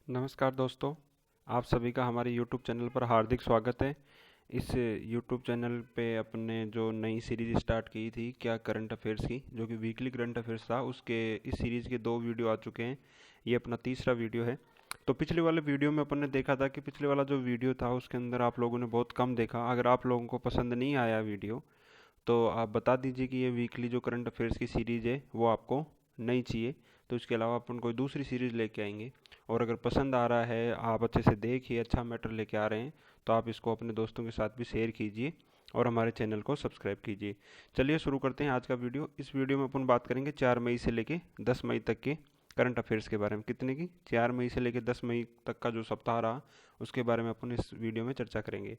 नमस्कार दोस्तों, आप सभी का हमारे YouTube चैनल पर हार्दिक स्वागत है। इस YouTube चैनल पे अपने जो नई सीरीज स्टार्ट की थी क्या करंट अफेयर्स की, जो कि वीकली करंट अफेयर्स था, उसके इस सीरीज़ के 2 वीडियो आ चुके हैं। ये अपना तीसरा वीडियो है। तो पिछले वाले वीडियो में अपन ने देखा था कि पिछले वाला जो वीडियो था उसके अंदर आप लोगों ने बहुत कम देखा। अगर आप लोगों को पसंद नहीं आया वीडियो तो आप बता दीजिए कि ये वीकली जो करंट अफेयर्स की सीरीज़ है वो आपको नहीं चाहिए, तो इसके अलावा अपन कोई दूसरी सीरीज़ लेके आएंगे। और अगर पसंद आ रहा है, आप अच्छे से देखिए, अच्छा मैटर लेके आ रहे हैं, तो आप इसको अपने दोस्तों के साथ भी शेयर कीजिए और हमारे चैनल को सब्सक्राइब कीजिए। चलिए शुरू करते हैं आज का वीडियो। इस वीडियो में अपन बात करेंगे 4 मई से लेके 10 मई तक के करंट अफेयर्स के बारे में। कितने की? 4 मई से लेके 10 मई तक का जो सप्ताह रहा उसके बारे में अपन इस वीडियो में चर्चा करेंगे।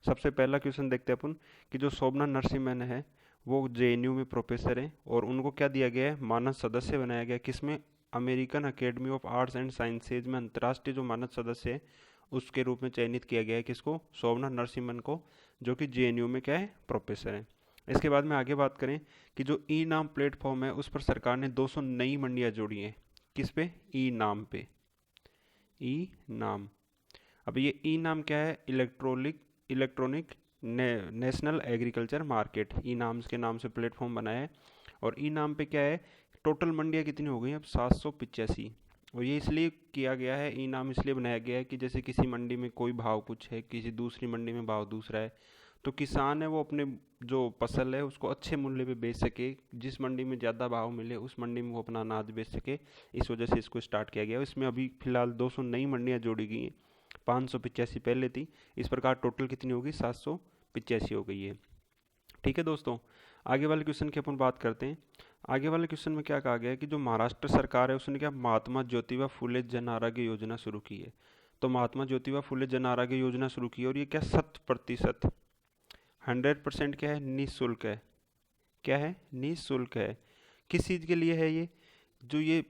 सबसे पहला क्वेश्चन देखते हैं अपन कि जो शोभना नरसिम्हन है वो जेएनयू में प्रोफेसर हैं और उनको क्या दिया गया है? मानद सदस्य बनाया गया है। किसमें? American academy of arts and sciences में अंतर्राष्ट्रीय जो मानद सदस्य है उसके रूप में चयनित किया गया है। किसको? शोभना नरसिम्हन को, जो कि जेएनयू में क्या है? प्रोफेसर है। इसके बाद में आगे बात करें कि जो ई नाम प्लेटफॉर्म है उस पर सरकार ने 200 नई मंडियां जोड़ी हैं। किस पे? ई नाम पे। ई नाम। अब ये ई नाम क्या है? इलेक्ट्रॉनिक नेशनल एग्रीकल्चर मार्केट, ई नाम के नाम से प्लेटफॉर्म बनाया है। और ई नाम पे क्या है? टोटल मंडियाँ कितनी हो गई? अब 785। और ये इसलिए किया गया है, ई नाम इसलिए बनाया गया है कि जैसे किसी मंडी में कोई भाव कुछ है, किसी दूसरी मंडी में भाव दूसरा है, तो किसान है वो अपने जो फसल है उसको अच्छे मूल्य पे बेच सके, जिस मंडी में ज़्यादा भाव मिले उस मंडी में वो अपना अनाज बेच सके। इस वजह से इसको स्टार्ट किया गया है। इसमें अभी फिलहाल 200 नई मंडियाँ जोड़ी गई हैं। 585 पहले थी। इस प्रकार टोटल कितनी होगी? 785 हो गई है। ठीक है दोस्तों, आगे वाले क्वेश्चन की अपन बात करते हैं। आगे वाले क्वेश्चन में क्या कहा गया है कि जो महाराष्ट्र सरकार है उसने क्या महात्मा ज्योतिबा फुले जन आरोग्य योजना शुरू की है। तो महात्मा ज्योतिबा फुले जन आरोग्य योजना शुरू की है और ये क्या 100%, 100% क्या है? निःशुल्क है। क्या है? निःशुल्क है। किस चीज़ के लिए है ये? जो ये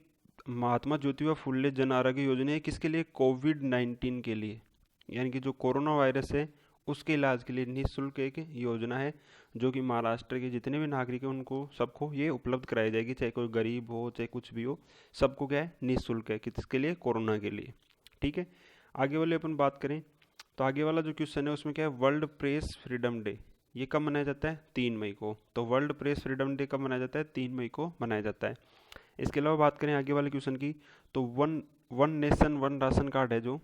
महात्मा ज्योतिबा फुले जन आरोग्य योजना है किसके लिए? कोविड-19 के लिए, यानी कि जो कोरोना वायरस है उसके इलाज के लिए निःशुल्क एक योजना है, जो कि महाराष्ट्र के जितने भी नागरिक हैं उनको सबको ये उपलब्ध कराई जाएगी, चाहे कोई गरीब हो चाहे कुछ भी हो, सबको क्या है? निःशुल्क है। किसके लिए? कोरोना के लिए। ठीक है, आगे वाले अपन बात करें तो आगे वाला जो क्वेश्चन है उसमें क्या है? वर्ल्ड प्रेस फ्रीडम डे ये कब मनाया जाता है? 3 मई को। तो वर्ल्ड प्रेस फ्रीडम डे कब मनाया जाता है? 3 मई को मनाया जाता है। इसके अलावा बात करें आगे वाले क्वेश्चन की, तो one one nation one ration card है जो,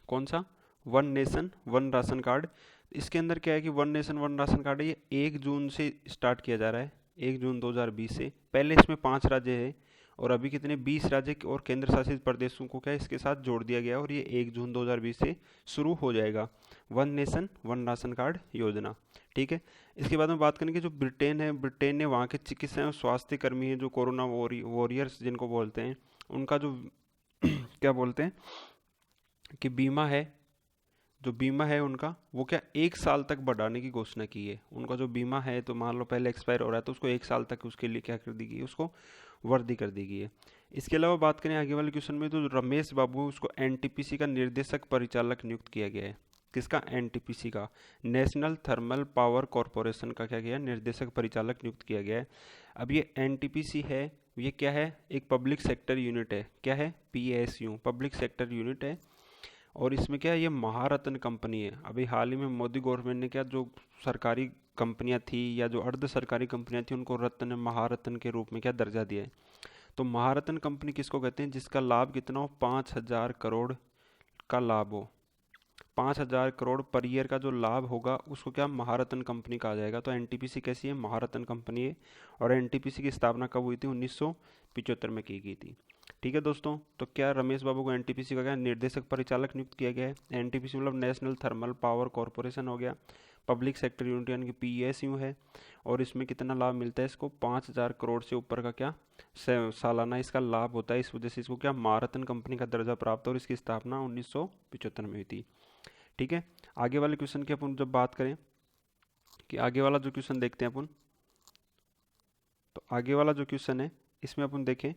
कौन सा? One nation one ration card. इसके अंदर क्या है कि one nation one ration card है, ये 1 जून से स्टार्ट किया जा रहा है, 1 जून 2020 से। पहले इसमें 5 राज्य है और अभी कितने? 20 राज्य और केंद्र शासित प्रदेशों को क्या इसके साथ जोड़ दिया गया और ये 1 जून 2020 से शुरू हो जाएगा one nation one ration card योजना। ठीक है, इसके बाद में बात करेंगे जो ब्रिटेन है, ब्रिटेन ने वहाँ के चिकित्सा और स्वास्थ्य कर्मी हैं जो कोरोना वॉरियर्स जिनको बोलते हैं, उनका जो क्या बोलते हैं कि बीमा है, जो बीमा है उनका वो क्या 1 साल तक बढ़ाने की घोषणा की है। उनका जो बीमा है तो मान लो पहले एक्सपायर हो रहा है तो उसको 1 साल तक उसके लिए क्या कर दी गई है? उसको वर्दी कर दी गई है। इसके अलावा बात करें आगे वाले क्वेश्चन में तो रमेश बाबू उसको एनटीपीसी का निर्देशक परिचालक नियुक्त किया गया है। किसका? एनटीपीसी का, नेशनल थर्मल पावर कॉरपोरेशन का क्या किया? निर्देशक परिचालक नियुक्त किया गया है। अब ये एनटीपीसी है, ये क्या है? एक पब्लिक सेक्टर यूनिट है। क्या है? पीएसयू, पब्लिक सेक्टर यूनिट है। और इसमें क्या है? ये महारत्न कंपनी है। अभी हाल ही में मोदी गवर्नमेंट ने क्या जो सरकारी कंपनियां थी या जो अर्ध सरकारी कंपनियां थी उनको रत्न महारत्न के रूप में क्या दर्जा दिया है। तो महारत्न कंपनी किसको कहते हैं? जिसका लाभ कितना हो? 5,000 करोड़ का लाभ हो। 5,000 करोड़ पर ईयर का जो लाभ होगा उसको क्या महारत्न कंपनी कहा जाएगा। तो एनटीपीसी कैसी है? महारत्न कंपनी है। और एनटीपीसी की स्थापना कब हुई थी? 1975 में की गई थी। ठीक है दोस्तों, तो क्या रमेश बाबू को एनटीपीसी का क्या निर्देशक परिचालक नियुक्त किया गया है? एनटीपीसी मतलब नेशनल थर्मल पावर कॉरपोरेशन हो गया, पब्लिक सेक्टर यूनिट यानी कि पीएसयू है। और इसमें कितना लाभ मिलता है इसको? 5,000 करोड़ से ऊपर का क्या सालाना इसका लाभ होता है। इस वजह से इसको क्या महारत्न कंपनी का दर्जा प्राप्त और इसकी स्थापना 1975 में हुई थी। ठीक है, आगे वाले क्वेश्चन की अपन जब बात करें कि आगे वाला जो क्वेश्चन देखते हैं अपन, तो आगे वाला जो क्वेश्चन है इसमें अपन देखें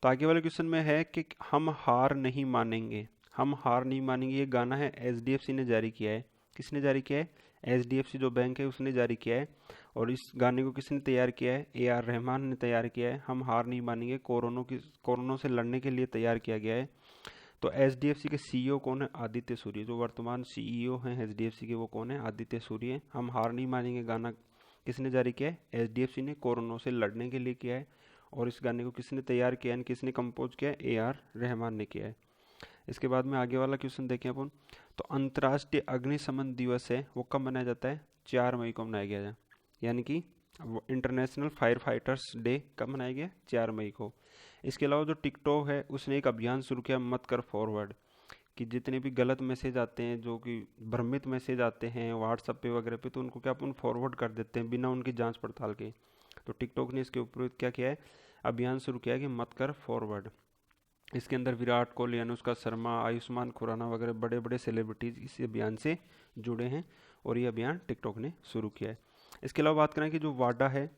तो आगे वाले क्वेश्चन में है कि हम हार नहीं मानेंगे। हम हार नहीं मानेंगे ये गाना है एचडीएफसी ने जारी किया है। किसने जारी किया है? एचडीएफसी जो बैंक है उसने जारी किया है। और इस गाने को किसने तैयार किया है? ए आर रहमान ने तैयार किया है। हम हार नहीं मानेंगे कोरोना से लड़ने के लिए तैयार किया गया है। तो एचडीएफसी के सीईओ कौन है? आदित्य सूर्य। जो वर्तमान सीईओ हैं एचडीएफसी के वो कौन है? आदित्य सूर्य। हम हार नहीं मानेंगे गाना किसने जारी किया है? एचडीएफसी ने कोरोना से लड़ने के लिए किया है। और इस गाने को किसने तैयार किया है, किसने कंपोज किया है? ए आर रहमान ने किया है। इसके बाद में आगे वाला क्वेश्चन देखें अपन। तो अंतर्राष्ट्रीय अग्निशमन दिवस है वो कब मनाया जाता है? 4 मई को मनाया गया है। यानी कि इंटरनेशनल फायर फाइटर्स डे कब मनाया गया? 4 मई को। इसके अलावा जो टिकटॉक है उसने एक अभियान शुरू किया, मत कर फॉरवर्ड, कि जितने भी गलत मैसेज आते हैं, जो कि भ्रमित मैसेज आते हैं व्हाट्सएप पे वगैरह पे, तो उनको क्या अपन फॉरवर्ड कर देते हैं बिना उनकी जांच पड़ताल के। तो टिकटॉक ने इसके ऊपर क्या किया है? अभियान शुरू किया है कि मत कर फॉरवर्ड। इसके अंदर विराट कोहली, अनुष्का शर्मा, आयुष्मान खुराना वगैरह बड़े बड़े सेलिब्रिटीज इस अभियान से जुड़े हैं और ये अभियान टिकटॉक ने शुरू किया है। इसके अलावा बात करें कि जो वाडा है,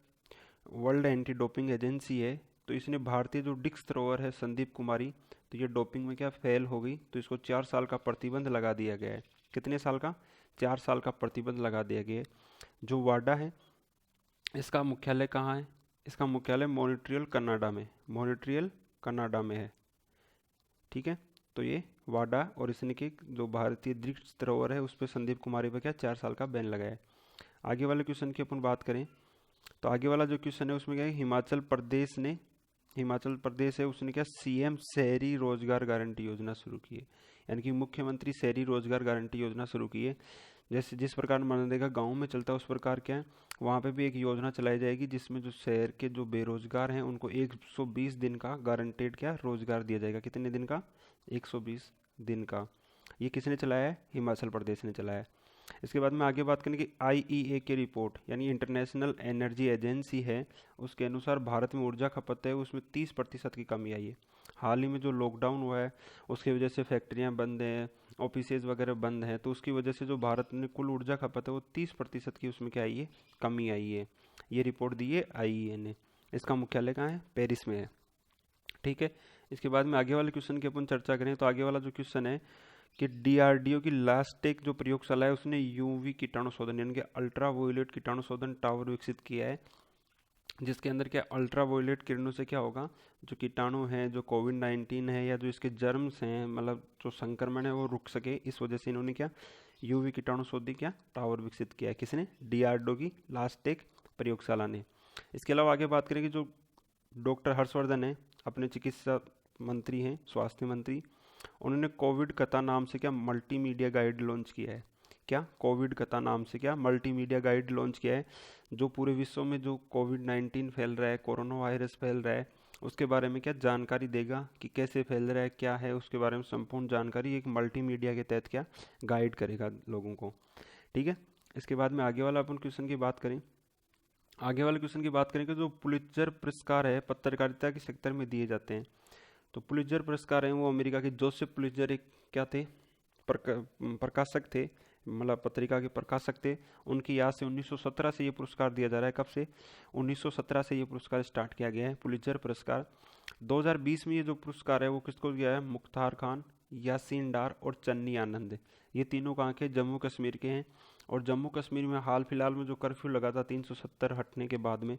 वर्ल्ड एंटी डोपिंग एजेंसी है, तो इसने भारतीय जो डिस्क थ्रोअर है संदीप कुमारी, तो ये डोपिंग में क्या फेल हो गई, तो इसको 4 साल का प्रतिबंध लगा दिया गया है। कितने साल का? 4 साल का प्रतिबंध लगा दिया गया है। जो वाडा है इसका मुख्यालय कहाँ है? इसका मुख्यालय मॉन्ट्रियल कनाडा में, मॉन्ट्रियल कनाडा में है। ठीक है, तो ये वाडा और इसने की जो भारतीय डिस्क थ्रोअर है उस पर संदीप कुमारी पर क्या 4 साल का बैन लगाया है। आगे वाले क्वेश्चन की अपन बात करें तो आगे वाला जो क्वेश्चन है उसमें क्या है? हिमाचल प्रदेश है उसने क्या सीएम शहरी रोजगार गारंटी योजना शुरू की है। यानी कि मुख्यमंत्री शहरी रोजगार गारंटी योजना शुरू की है। जैसे जिस प्रकार मनरेगा गांव में चलता है उस प्रकार क्या है वहाँ पे भी एक योजना चलाई जाएगी जिसमें जो शहर के जो बेरोजगार हैं उनको 120 दिन का गारंटेड क्या रोजगार दिया जाएगा। कितने दिन का? 120 दिन का। ये किसने चलाया है? हिमाचल प्रदेश ने चलाया है। इसके बाद में आगे बात करें कि आईईए की रिपोर्ट यानी इंटरनेशनल एनर्जी एजेंसी है, उसके अनुसार भारत में ऊर्जा खपत है उसमें 30% की कमी आई है। हाल ही में जो लॉकडाउन हुआ है उसकी वजह से फैक्ट्रियां बंद हैं, ऑफिसेज वगैरह बंद हैं, तो उसकी वजह से जो भारत में कुल ऊर्जा खपत है वो 30% की उसमें क्या आई है? कमी आई है। ये रिपोर्ट दी है आईईए ने। इसका मुख्यालय कहाँ है? पेरिस में है। ठीक है, इसके बाद में आगे वाले क्वेश्चन की अपन चर्चा करें तो आगे वाला जो क्वेश्चन है कि डीआरडीओ की लास्टेक जो प्रयोगशाला है उसने यूवी कीटाणु शोधन यानी कि अल्ट्रा वोयलेट कीटाणु शोधन टावर विकसित किया है, जिसके अंदर क्या अल्ट्रा वोयलेट किरणों से क्या होगा, जो कीटाणु हैं, जो कोविड-19 है या जो इसके जर्म्स हैं, मतलब जो संक्रमण है वो रुक सके। इस वजह से इन्होंने क्या यूवी कीटाणु शोधी क्या टावर विकसित किया है। किसने? डीआरडीओ की लास्टेक प्रयोगशाला ने। इसके अलावा आगे बात करें कि जो डॉक्टर हर्षवर्धन है अपने चिकित्सा मंत्री हैं, स्वास्थ्य मंत्री, उन्होंने कोविड कथा नाम से क्या मल्टीमीडिया गाइड लॉन्च किया है। क्या? कोविड कथा नाम से क्या मल्टीमीडिया गाइड लॉन्च किया है, जो पूरे विश्व में जो कोविड-19 फैल रहा है, कोरोना वायरस फैल रहा है, उसके बारे में क्या जानकारी देगा कि कैसे फैल रहा है, क्या है, उसके बारे में संपूर्ण जानकारी एक मल्टीमीडिया के तहत क्या गाइड करेगा लोगों को। ठीक है, इसके बाद में आगे वाला अपन क्वेश्चन की बात करें। आगे वाले क्वेश्चन की बात करें कि जो पुलित्जर पुरस्कार है पत्रकारिता के सेक्टर में दिए जाते हैं, तो पुलित्जर पुरस्कार हैं वो अमेरिका के जोसेफ पुलित्जर एक क्या थे? प्रकाशक थे, मतलब पत्रिका के प्रकाशक थे। उनकी याद से 1917 से ये पुरस्कार दिया जा रहा है। कब से? 1917 से ये पुरस्कार स्टार्ट किया गया है, पुलित्जर पुरस्कार। 2020 में ये जो पुरस्कार है वो किसको दिया है? मुख्तार खान, यासीन डार और चन्नी आनंद। ये तीनों कहाँ के? जम्मू कश्मीर के हैं। और जम्मू कश्मीर में हाल फिलहाल में जो कर्फ्यू लगा था 370 हटने के बाद में,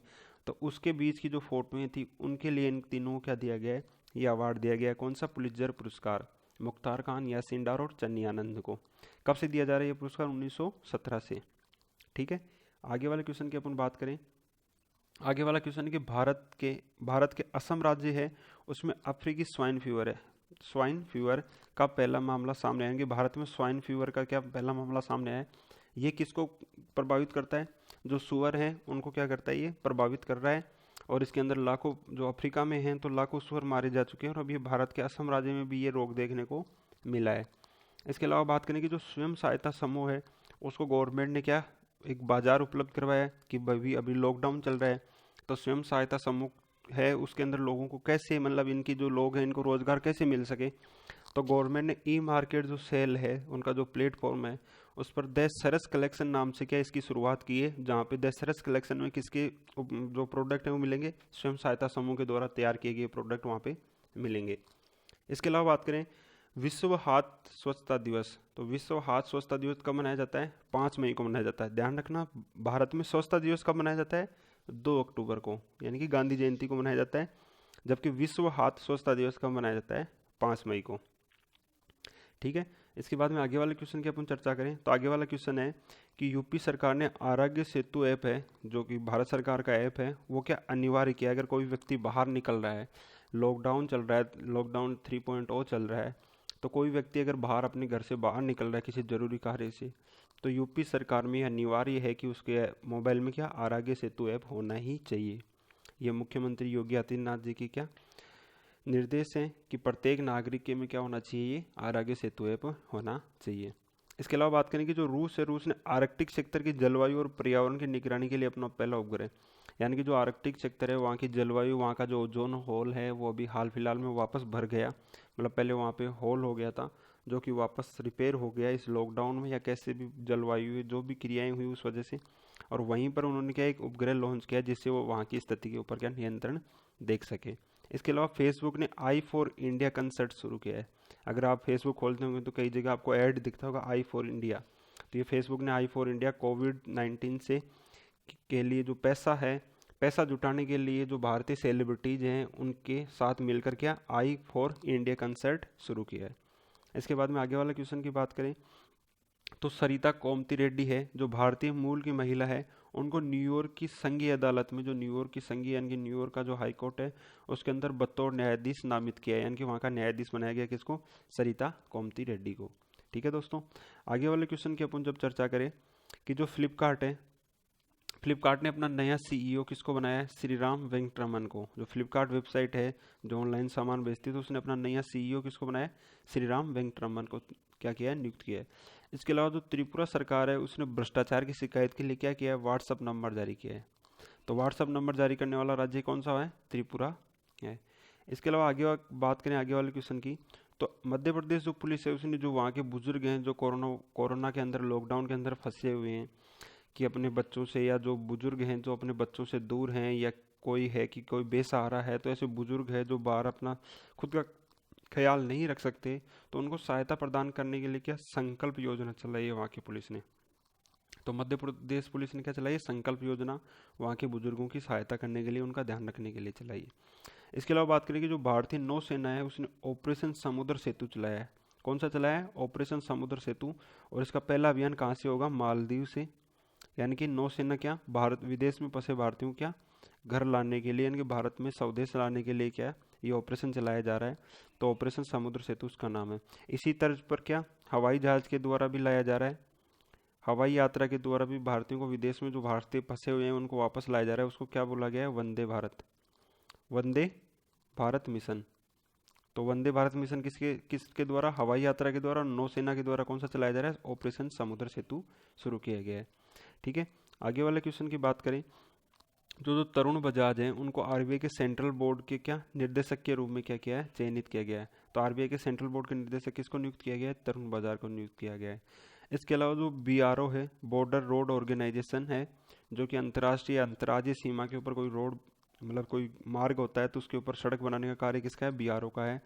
तो उसके बीच की जो फोटोएं थी उनके लिए इन तीनों को क्या दिया गया है? ये अवार्ड दिया गया है। कौन सा? पुलित्जर पुरस्कार। मुख्तार खान, यासीन डार और चन्नी आनंद को। कब से दिया जा रहा है ये पुरस्कार? 1917 से। ठीक है, आगे वाले क्वेश्चन की अपन बात करें। आगे वाला क्वेश्चन है कि भारत के असम राज्य है उसमें अफ्रीकी स्वाइन फीवर है। स्वाइन फीवर का पहला मामला सामने आया कि भारत में स्वाइन फीवर का क्या पहला मामला सामने आया है। ये किसको प्रभावित करता है? जो सुअर हैं उनको क्या करता है? ये प्रभावित कर रहा है। और इसके अंदर लाखों, जो अफ्रीका में हैं तो लाखों सुअर मारे जा चुके हैं, और अभी भारत के असम राज्य में भी ये रोग देखने को मिला है। इसके अलावा बात करें कि जो स्वयं सहायता समूह है उसको गवर्नमेंट ने क्या एक बाजार उपलब्ध करवाया है कि भाई अभी लॉकडाउन चल रहा है, तो स्वयं सहायता समूह है उसके अंदर लोगों को कैसे, मतलब इनकी जो लोग हैं इनको रोजगार कैसे मिल सके, तो गवर्नमेंट ने ई मार्केट जो सेल है उनका जो प्लेटफॉर्म है उस पर दशरस कलेक्शन नाम से क्या इसकी शुरुआत की है, जहाँ पे दशरस कलेक्शन में किसके जो प्रोडक्ट हैं वो मिलेंगे? स्वयं सहायता समूह के द्वारा तैयार किए गए प्रोडक्ट वहाँ पे मिलेंगे। इसके अलावा बात करें विश्व हाथ स्वच्छता दिवस, तो विश्व हाथ स्वच्छता दिवस कब मनाया जाता है? 5 मई को मनाया जाता है। ध्यान रखना, भारत में स्वच्छता दिवस कब मनाया जाता है? 2 अक्टूबर को, यानी कि गांधी जयंती को मनाया जाता है। जबकि विश्व हाथ स्वच्छता दिवस कब मनाया जाता है? 5 मई को। ठीक है। इसके बाद में आगे वाले क्वेश्चन की अपन चर्चा करें तो आगे वाला क्वेश्चन है कि यूपी सरकार ने आरोग्य सेतु ऐप है, जो कि भारत सरकार का ऐप है, वो क्या अनिवार्य किया है। अगर कोई व्यक्ति बाहर निकल रहा है, लॉकडाउन चल रहा है, लॉकडाउन 3.0 चल रहा है, तो कोई व्यक्ति अगर बाहर अपने घर से बाहर निकल रहा है किसी जरूरी कार्य से, तो यूपी सरकार में अनिवार्य है कि उसके मोबाइल में क्या आरोग्य सेतु ऐप होना ही चाहिए। ये मुख्यमंत्री योगी आदित्यनाथ जी की क्या निर्देश हैं कि प्रत्येक नागरिक के में क्या होना चाहिए, आरोग्य सेतु ऐप होना चाहिए। इसके अलावा बात करें कि जो रूस है, रूस ने आर्कटिक क्षेत्र की जलवायु और पर्यावरण की निगरानी के लिए अपना पहला उपग्रह, यानी कि जो आर्कटिक क्षेत्र है वहाँ की जलवायु, वहाँ का जो ओजोन होल है वो अभी हाल फिलहाल में वापस भर गया। मतलब पहले वहाँ पे होल हो गया था, जो कि वापस रिपेयर हो गया इस लॉकडाउन में, या कैसे भी जलवायु जो भी क्रियाएं हुई उस वजह से। और वहीं पर उन्होंने क्या एक उपग्रह लॉन्च किया जिससे वो वहाँ की स्थिति के ऊपर क्या नियंत्रण देख सके। इसके अलावा फेसबुक ने आई फॉर इंडिया कंसर्ट शुरू किया है। अगर आप फेसबुक खोलते होंगे तो कई जगह आपको ऐड दिखता होगा आई फॉर इंडिया। तो ये फेसबुक ने आई फॉर इंडिया कोविड-19 से के लिए जो पैसा है, पैसा जुटाने के लिए जो भारतीय सेलिब्रिटीज हैं उनके साथ मिलकर क्या आई फॉर इंडिया कंसर्ट शुरू किया है। इसके बाद में आगे वाला क्वेश्चन की बात करें तो सरिता कोमती रेड्डी है, जो भारतीय मूल की महिला है, उनको न्यूयॉर्क की संघीय अदालत में, जो न्यूयॉर्क की संघीय यानी कि न्यूयॉर्क का जो हाई कोर्ट है उसके अंदर बतौर न्यायाधीश नामित किया है, यानी कि वहाँ का न्यायाधीश बनाया गया किसको, सरिता कोमती रेड्डी को। ठीक है दोस्तों, आगे वाले क्वेश्चन की अपन जब चर्चा करें कि जो फ्लिपकार्ट है, फ्लिपकार्ट ने अपना नया सीईओ किसको बनाया है, श्रीराम वेंकटरमन को। जो फ्लिपकार्ट वेबसाइट है जो ऑनलाइन सामान बेचती है, तो उसने अपना नया सीईओ किसको बनाया है, श्रीराम वेंकटरमन को क्या किया है, नियुक्त किया है। इसके अलावा जो त्रिपुरा सरकार है उसने भ्रष्टाचार की शिकायत के लिए क्या किया है, व्हाट्सअप नंबर जारी किया है। तो व्हाट्सअप नंबर जारी करने वाला राज्य कौन सा है, त्रिपुरा है। इसके अलावा बात करें आगे वाले क्वेश्चन की, तो मध्य प्रदेश जो पुलिस है उसने जो वहाँ के बुजुर्ग हैं जो कोरोना के अंदर लॉकडाउन के अंदर फंसे हुए हैं, कि अपने बच्चों से, या जो बुजुर्ग हैं जो अपने बच्चों से दूर हैं, या कोई है कि कोई बेसहारा है, तो ऐसे बुजुर्ग है जो बाहर अपना खुद का ख्याल नहीं रख सकते, तो उनको सहायता प्रदान करने के लिए क्या संकल्प योजना चलाई है वहाँ की पुलिस ने। तो मध्य प्रदेश पुलिस ने क्या चलाई है, संकल्प योजना, वहाँ के बुजुर्गों की सहायता करने के लिए, उनका ध्यान रखने के लिए चलाई है। इसके अलावा बात करें कि जो भारतीय नौसेना है उसने ऑपरेशन समुद्र सेतु चलाया है। कौन सा चलाया है, ऑपरेशन समुद्र सेतु। और इसका पहला अभियान कहाँ से होगा, मालदीव से। यानी कि नौसेना क्या भारत विदेश में फंसे भारतीयों क्या घर लाने के लिए, यानी कि भारत में स्वदेश लाने के लिए क्या ये ऑपरेशन चलाया जा रहा है। तो ऑपरेशन समुद्र सेतु उसका नाम है। इसी तर्ज पर क्या हवाई जहाज के द्वारा भी लाया जा रहा है, हवाई यात्रा के द्वारा भी भारतीयों को विदेश में जो भारतीय फंसे हुए हैं उनको वापस लाया जा रहा है। उसको क्या बोला गया है, वंदे भारत, वंदे भारत मिशन। तो वंदे भारत मिशन किसके द्वारा, हवाई यात्रा के द्वारा, नौसेना के द्वारा कौन सा चलाया जा रहा है, ऑपरेशन समुद्र सेतु शुरू किया गया है। ठीक है, आगे वाले क्वेश्चन की बात करें, जो तरुण बजाज हैं उनको आरबीआई के सेंट्रल बोर्ड के क्या निर्देशक के रूप में क्या किया है, चयनित किया गया है। तो आरबीआई के सेंट्रल बोर्ड के निर्देशक किसको नियुक्त किया गया है, तरुण बजाज को नियुक्त किया गया है। इसके अलावा जो बीआरओ है, बॉर्डर रोड ऑर्गेनाइजेशन है, जो कि अंतर्राष्ट्रीय अंतर्राज्यीय सीमा के ऊपर कोई रोड, मतलब कोई मार्ग होता है तो उसके ऊपर सड़क बनाने का कार्य किसका है, बीआरओ का है।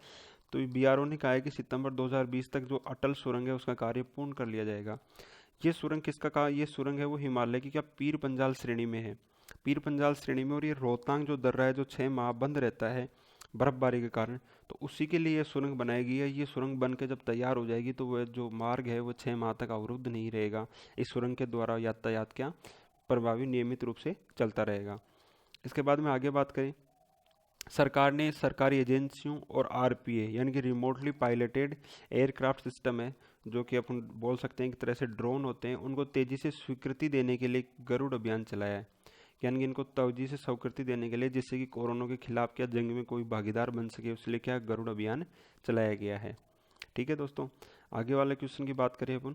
तो बीआरओ ने कहा है कि सितंबर 2020 तक जो अटल सुरंग है उसका कार्य पूर्ण कर लिया जाएगा। ये सुरंग किसका कहा, ये सुरंग है वो हिमालय की क्या पीर पंजाल श्रेणी में है, पीर पंजाल श्रेणी में। और ये रोहतांग जो दर्रा है जो 6 माह बंद रहता है बर्फबारी के कारण, तो उसी के लिए ये सुरंग बनाई गई है। ये सुरंग बन के जब तैयार हो जाएगी तो वह जो मार्ग है वो 6 माह तक अवरुद्ध नहीं रहेगा। इस सुरंग के द्वारा यातायात क्या प्रभावी नियमित रूप से चलता रहेगा। इसके बाद में आगे बात करें, सरकार ने सरकारी एजेंसियों और आरपीए यानी कि रिमोटली पायलटेड एयरक्राफ्ट सिस्टम है, जो कि अपन बोल सकते हैं एक तरह से ड्रोन होते हैं, उनको तेज़ी से स्वीकृति देने के लिए गरुड़ अभियान चलाया है। यानी कि इनको तेजी से स्वीकृति देने के लिए, जिससे कि कोरोना के खिलाफ क्या जंग में कोई भागीदार बन सके, उसके क्या गरुड़ अभियान चलाया गया है। ठीक है दोस्तों, आगे वाले क्वेश्चन की बात करें अपन,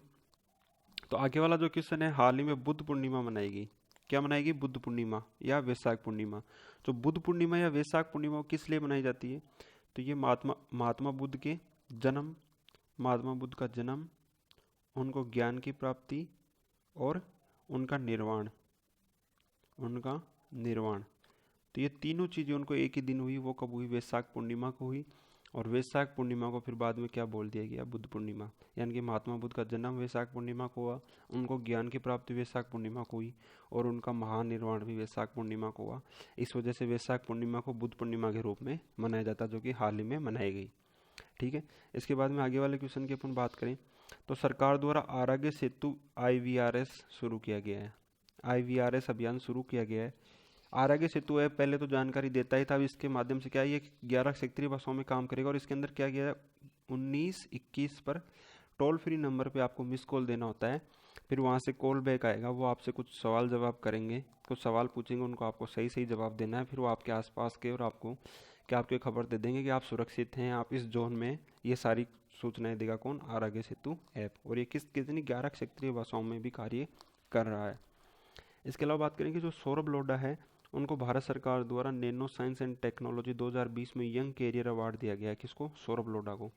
तो आगे वाला जो क्वेश्चन है, हाल ही में बुद्ध पूर्णिमा मनाएगी, क्या मनाएगी, बुद्ध पूर्णिमा या वैशाख पूर्णिमा। जो बुद्ध पूर्णिमा या वैशाख पूर्णिमा वो किस लिए मनाई जाती है, तो ये महात्मा बुद्ध के जन्म, महात्मा बुद्ध का जन्म, उनको ज्ञान की प्राप्ति और उनका निर्वाण, उनका निर्वाण। तो ये तीनों चीज़ें उनको एक ही दिन हुई, वो कब हुई, वैशाख पूर्णिमा को हुई। और वैशाख पूर्णिमा को फिर बाद में क्या बोल दिया गया, बुद्ध पूर्णिमा। यानी कि महात्मा बुद्ध का जन्म वैशाख पूर्णिमा को हुआ, उनको ज्ञान की प्राप्ति वैशाख पूर्णिमा को हुई, और उनका महानिर्वाण भी वैशाख पूर्णिमा को हुआ। इस वजह से वैशाख पूर्णिमा को बुद्ध पूर्णिमा के रूप में मनाया जाता है, जो कि हाल ही में मनाई गई। ठीक है। इसके बाद में आगे वाले क्वेश्चन की अपन बात करें तो सरकार द्वारा आरोग्य सेतु IVRS शुरू किया गया है। IVRS अभियान शुरू किया गया है। आरोग्य सेतु ऐप पहले तो जानकारी देता ही था, अब इसके माध्यम से क्या है, ये 11 क्षेत्रीय भाषाओं में काम करेगा और इसके अंदर क्या किया है, 1921 पर टोल फ्री नंबर पे आपको मिस कॉल देना होता है। फिर वहाँ से कॉल बैक आएगा, वो आपसे कुछ सवाल जवाब करेंगे, कुछ सवाल पूछेंगे, उनको आपको सही सही जवाब देना है। फिर वो आपके आसपास के और आपको क्या आपको खबर दे देंगे कि आप सुरक्षित हैं, आप इस जोन में। ये सारी सूचनाएं देगा कौन, आरोग्य सेतु ऐप। और ये कितनी 11 क्षेत्रीय भाषाओं में भी कार्य कर रहा है। इसके अलावा बात करें कि जो सौरभ लोढ़ा है उनको भारत सरकार द्वारा नैनो साइंस एंड टेक्नोलॉजी 2020 में यंग कैरियर अवार्ड दिया गया है। किसको, सौरभ लोढ़ा को।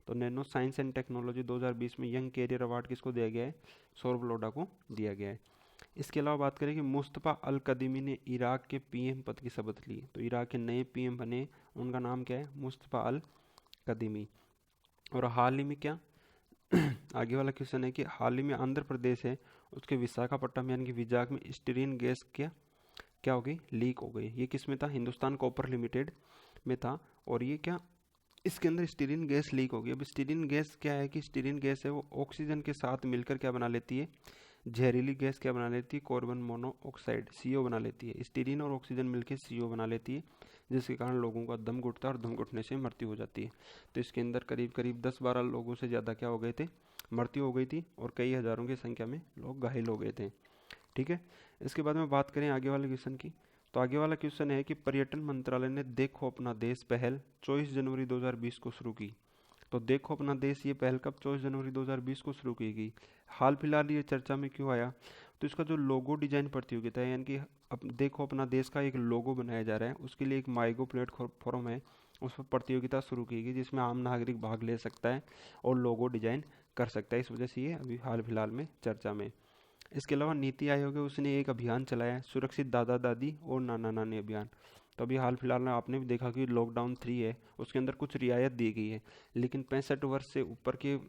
तो नैनो साइंस एंड टेक्नोलॉजी 2020 में यंग कैरियर अवार्ड किसको दिया गया है, सौरभ लोढ़ा को दिया गया है। इसके अलावा बात करें कि मुस्तफ़ा अल कदीमी ने इराक के PM पद की शपथ ली। तो इराक के नए PM बने, उनका नाम क्या है, मुस्तफ़ा अल कदीमी। और हाल ही में क्या आगे वाला क्वेश्चन है कि हाल ही में आंध्र प्रदेश है, उसके विशाखापट्टनम यानी कि विजाग में स्टीरीन गैस क्या हो गई, लीक हो गई। ये किस में था, हिंदुस्तान कॉपर लिमिटेड में था। और ये क्या, इसके अंदर स्टीरीन गैस लीक हो गई। अब स्टीरीन गैस क्या है कि स्टीरीन गैस है वो ऑक्सीजन के साथ मिलकर क्या बना लेती है, जहरीली गैस क्या बना लेती है, कार्बन मोनोऑक्साइड CO बना लेती है। स्टीरीन और ऑक्सीजन मिलकर CO बना लेती है, जिसके कारण लोगों का दम घुटता है और दम घुटने से मृत्यु हो जाती है। तो इसके अंदर करीब करीब 10-12 लोगों से ज़्यादा क्या हो गए थे, मृत्यु हो गई थी, और कई हज़ारों की संख्या में लोग घायल हो गए थे। ठीक है। इसके बाद में बात करें आगे वाले क्वेश्चन की, तो आगे वाला क्वेश्चन है कि पर्यटन मंत्रालय ने देखो अपना देश पहल 24 जनवरी 2020 को शुरू की। तो देखो अपना देश ये पहल कब, 24 जनवरी 2020 को शुरू की गई। हाल फिलहाल ये चर्चा में क्यों आया, तो इसका जो लोगो डिजाइन प्रतियोगिता है, यानी कि देखो अपना देश का एक लोगो बनाया जा रहा है, उसके लिए एक माईगो प्लेटफॉर्म है, उस पर प्रतियोगिता शुरू की गई जिसमें आम नागरिक भाग ले सकता है और लोगो डिजाइन कर सकता है। इस वजह से ये अभी हाल फिलहाल में चर्चा में। इसके अलावा नीति आयोग है, उसने एक अभियान चलाया है, सुरक्षित दादा दादी और नाना नानी अभियान। तो अभी हाल फिलहाल में आपने भी देखा कि लॉकडाउन 3 है, उसके अंदर कुछ रियायत दी गई है, लेकिन 65 वर्ष से ऊपर के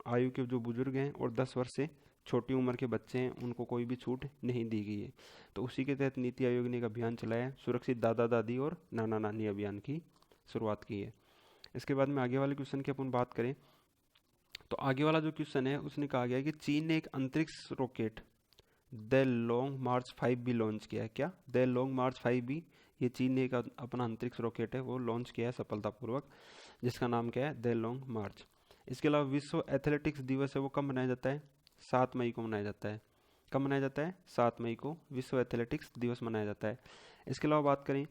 आयु के जो बुजुर्ग हैं और 10 वर्ष से छोटी उम्र के बच्चे हैं, उनको कोई भी छूट नहीं दी गई है। तो उसी के तहत नीति आयोग ने एक अभियान चलाया है, सुरक्षित दादा दादी और नाना नानी अभियान की शुरुआत की है। इसके बाद में आगे वाले क्वेश्चन की अपन बात करें तो आगे वाला जो क्वेश्चन है उसने कहा गया है कि चीन ने एक अंतरिक्ष rocket the long March 5B launch किया है। क्या, द लॉन्ग मार्च 5B, ये चीन ने एक अपना अंतरिक्ष रॉकेट है वो लॉन्च किया है सफलतापूर्वक, जिसका नाम क्या है, द लॉन्ग मार्च। इसके अलावा विश्व एथलेटिक्स दिवस है वो कब मनाया जाता है, 7 मई को मनाया जाता है। कब मनाया जाता है, 7 मई को विश्व एथलेटिक्स दिवस मनाया जाता है। इसके अलावा बात करें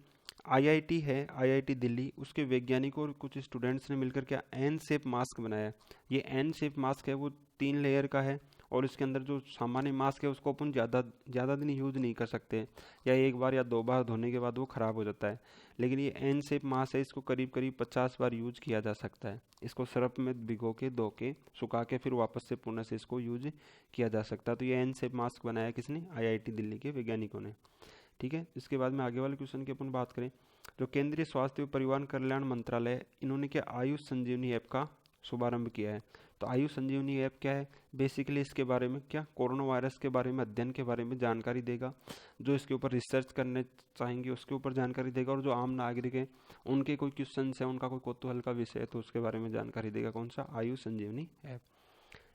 IIT है, IIT दिल्ली, उसके वैज्ञानिकों और कुछ स्टूडेंट्स ने मिलकर क्या एन शेप मास्क बनाया है। ये एन शेप मास्क है वो 3 लेयर का है, और इसके अंदर जो सामान्य मास्क है उसको अपन ज़्यादा दिन यूज़ नहीं कर सकते, या एक बार या 2 बार धोने के बाद वो ख़राब हो जाता है। लेकिन ये एन शेप मास्क है, इसको करीब करीब 50 बार यूज किया जा सकता है। इसको सर्फ में भिगो के, धो के, सुखा के फिर वापस से पुनः से इसको यूज किया जा सकता है। तो ये एन शेप मास्क बनाया किसने, IIT दिल्ली के वैज्ञानिकों ने। ठीक है। इसके बाद में आगे वाले क्वेश्चन की अपन बात करें, जो केंद्रीय स्वास्थ्य एवं परिवार कल्याण मंत्रालय है, इन्होंने क्या आयुष संजीवनी ऐप का शुभारंभ किया है। तो आयुष संजीवनी ऐप क्या है, बेसिकली इसके बारे में क्या, कोरोना वायरस के बारे में, अध्ययन के बारे में जानकारी देगा। जो इसके ऊपर रिसर्च करने चाहेंगे उसके ऊपर जानकारी देगा, और जो आम नागरिक हैं उनके कोई क्वेश्चन है, उनका कोई कौतूहल का विषय है, तो उसके बारे में जानकारी देगा कौन सा, आयुष संजीवनी ऐप।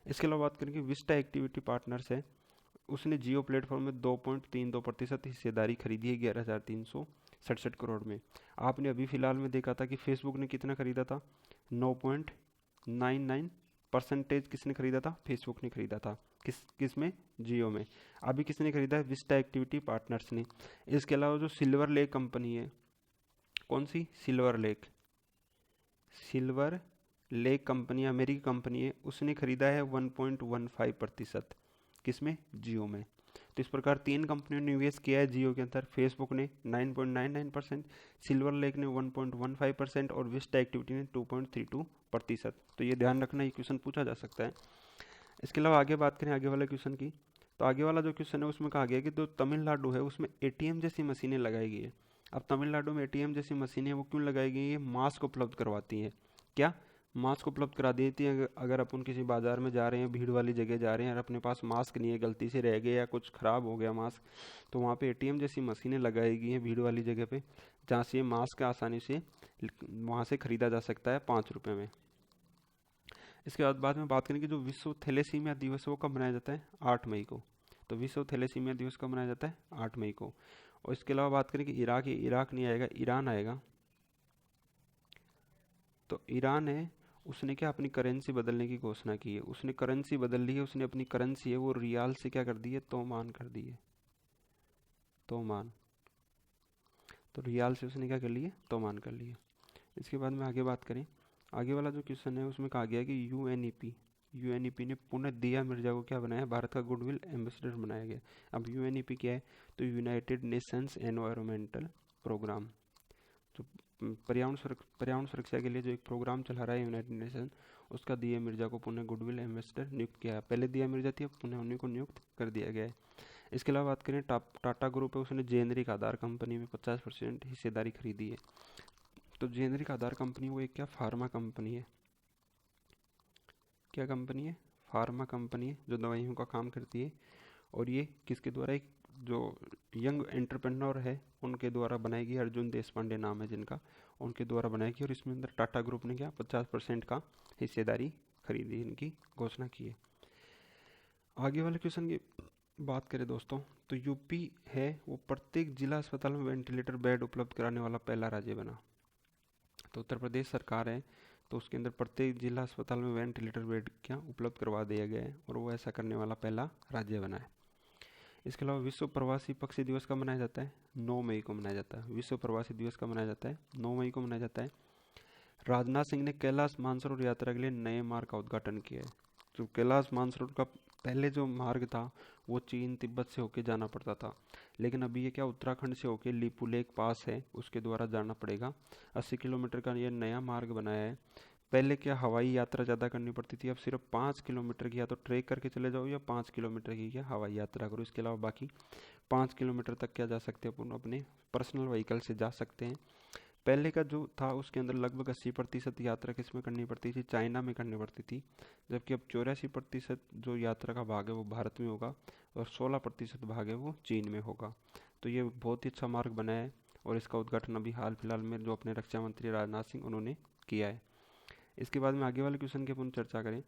इसके अलावा बात करेंगे विस्टा एक्टिविटी पार्टनर्स है, उसने जियो प्लेटफॉर्म में 2.32% हिस्सेदारी खरीदी है 11,367 करोड़ में। आपने अभी फिलहाल में देखा था कि फेसबुक ने कितना खरीदा था, 9.99% किसने खरीदा था, फेसबुक ने खरीदा था। किस में, जियो में। अभी किसने खरीदा है, विस्टा एक्टिविटी पार्टनर्स ने। इसके अलावा जो सिल्वर लेक कंपनी है, कौन सी, सिल्वर लेक कंपनी अमेरिकी कंपनी है, उसने खरीदा है 1.15%, किसमें, जियो में। तो इस प्रकार 3 कंपनियों ने निवेश किया है जियो के अंदर। फेसबुक ने 9.99%, सिल्वर लेक ने 1.15% और विस्टा एक्टिविटी ने 2.32%। तो ये ध्यान रखना, ये क्वेश्चन पूछा जा सकता है। इसके अलावा आगे बात करें आगे वाले क्वेश्चन की, तो आगे वाला जो क्वेश्चन है उसमें कहा गया कि जो तमिलनाडु है उसमें ATM जैसी मशीनें लगाई गई है। अब तमिलनाडु में ATM जैसी मशीनें वो क्यों लगाई गई है, मास्क उपलब्ध करवाती हैं। क्या, मास्क उपलब्ध करा देती है। अगर अपन किसी बाजार में जा रहे हैं, भीड़ वाली जगह जा रहे हैं और अपने पास मास्क नहीं है, गलती से रह गए या कुछ ख़राब हो गया मास्क, तो वहाँ पे ATM जैसी मशीनें लगाई गई हैं भीड़ वाली जगह पे, जहाँ से ये मास्क आसानी से वहाँ से ख़रीदा जा सकता है 5 रुपये में। इसके बाद में बात करें कि जो विश्व थैलेसीमिया दिवस है वो कब मनाया जाता है, 8 मई को। तो विश्व थैलेसीमिया दिवस कब मनाया जाता है, 8 मई को। और इसके अलावा बात करें कि इराक नहीं आएगा, ईरान आएगा। तो ईरान है, उसने क्या अपनी करेंसी बदलने की घोषणा की है, उसने करेंसी बदल ली है, उसने अपनी करेंसी है वो रियाल से क्या कर दी है, तोमान कर दी है, तोमान। तो रियाल से उसने क्या कर लिया, तोमान कर लिया। इसके बाद में आगे बात करें, आगे वाला जो क्वेश्चन है उसमें कहा गया है कि यूएनईपी ने पुनः दिया मिर्जा को क्या बनाया, भारत का गुडविल एम्बेसडर बनाया गया। अब यूएनईपी क्या है, तो यूनाइटेड नेशंस एनवायरमेंटल प्रोग्राम, जो पर्यावरण सुरक्षा के लिए जो एक प्रोग्राम चला रहा है यूनाइटेड नेशन, उसका दिया मिर्जा को पुनः गुडविल एम्बेसडर नियुक्त किया है। पहले दिया मिर्जा थी, अब पुनः उन्हीं को नियुक्त कर दिया गया है। इसके अलावा बात करें टाटा ग्रुप है, उसने जेनरिक आधार कंपनी में 50% हिस्सेदारी खरीदी है। तो जेनरिक आधार कंपनी वो एक क्या फार्मा कंपनी है, क्या कंपनी है, फार्मा कंपनी है जो दवाइयों का काम करती है। और ये किसके द्वारा, एक जो यंग एंटरप्रेन्योर है उनके द्वारा बनाएगी, अर्जुन देशपांडे नाम है जिनका, उनके द्वारा बनाएगी। और इसमें अंदर टाटा ग्रुप ने क्या 50% का हिस्सेदारी खरीदी, इनकी घोषणा की है। आगे वाले क्वेश्चन की बात करें दोस्तों, तो यूपी है वो प्रत्येक जिला अस्पताल में वेंटिलेटर बेड उपलब्ध कराने वाला पहला राज्य बना। तो उत्तर प्रदेश सरकार है, तो उसके अंदर प्रत्येक जिला अस्पताल में वेंटिलेटर बेड क्या उपलब्ध करवा दिया गया है, और वो ऐसा करने वाला पहला राज्य बना है। इसके अलावा विश्व प्रवासी पक्षी दिवस कब मनाया जाता है, 9 मई को मनाया जाता है। विश्व प्रवासी दिवस कब मनाया जाता है, 9 मई को मनाया जाता है। राजनाथ सिंह ने कैलाश मानसरोवर यात्रा के लिए नए मार्ग का उद्घाटन किया है। जो कैलाश मानसरोवर का पहले जो मार्ग था वो चीन तिब्बत से होके जाना पड़ता था, लेकिन अभी ये क्या उत्तराखंड से होके लिपुलेख पास है उसके द्वारा जाना पड़ेगा। 80 किलोमीटर का ये नया मार्ग बनाया है। पहले क्या हवाई यात्रा ज़्यादा करनी पड़ती थी, अब सिर्फ 5 किलोमीटर की या तो ट्रेक करके चले जाओ या 5 किलोमीटर की क्या हवाई यात्रा करो। इसके अलावा बाकी 5 किलोमीटर तक क्या जा सकते हैं, अपन अपने पर्सनल व्हीकल से जा सकते हैं। पहले का जो था उसके अंदर लगभग 80% यात्रा किस में करनी पड़ती थी, चाइना में करनी पड़ती थी, जबकि अब 84% जो यात्रा का भाग है वो भारत में होगा और 16% भाग है वो चीन में होगा। तो ये बहुत ही अच्छा मार्ग बनाया है, और इसका उद्घाटन अभी हाल फिलहाल में जो अपने रक्षा मंत्री राजनाथ सिंह उन्होंने किया है। इसके बाद में आगे वाले क्वेश्चन की अपन चर्चा करें,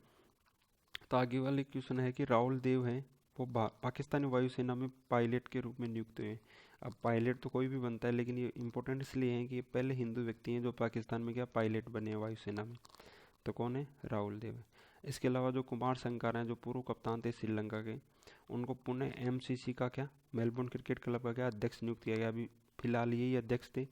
तो आगे वाले क्वेश्चन है कि राहुल देव हैं वो पाकिस्तानी वायुसेना में पायलट के रूप में नियुक्त हुए। अब पायलट तो कोई भी बनता है, लेकिन ये इंपॉर्टेंट इसलिए है कि ये पहले हिंदू व्यक्ति हैं जो पाकिस्तान में क्या पायलट बने हैं वायुसेना में। तो कौन है, राहुल देव है। इसके अलावा जो कुमार संगकारा हैं जो पूर्व कप्तान थे श्रीलंका के, उनको पुणे एमसीसी का क्या मेलबोर्न क्रिकेट क्लब का क्या अध्यक्ष नियुक्त किया गया। अभी फिलहाल यही अध्यक्ष थे,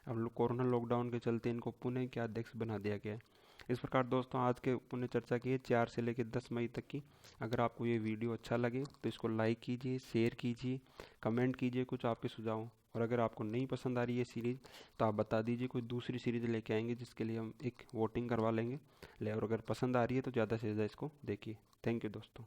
अब कोरोना लॉकडाउन के चलते इनको पुणे के अध्यक्ष बना दिया गया है। इस प्रकार दोस्तों आज के पुणे चर्चा की है 4 से लेकर 10 मई तक की। अगर आपको ये वीडियो अच्छा लगे तो इसको लाइक कीजिए, शेयर कीजिए, कमेंट कीजिए कुछ आपके सुझाव। और अगर आपको नहीं पसंद आ रही है सीरीज़ तो आप बता दीजिए, कोई दूसरी सीरीज़ लेके आएंगे जिसके लिए हम एक वोटिंग करवा लेंगे। और अगर पसंद आ रही है तो ज़्यादा से ज़्यादा इसको देखिए। थैंक यू दोस्तों।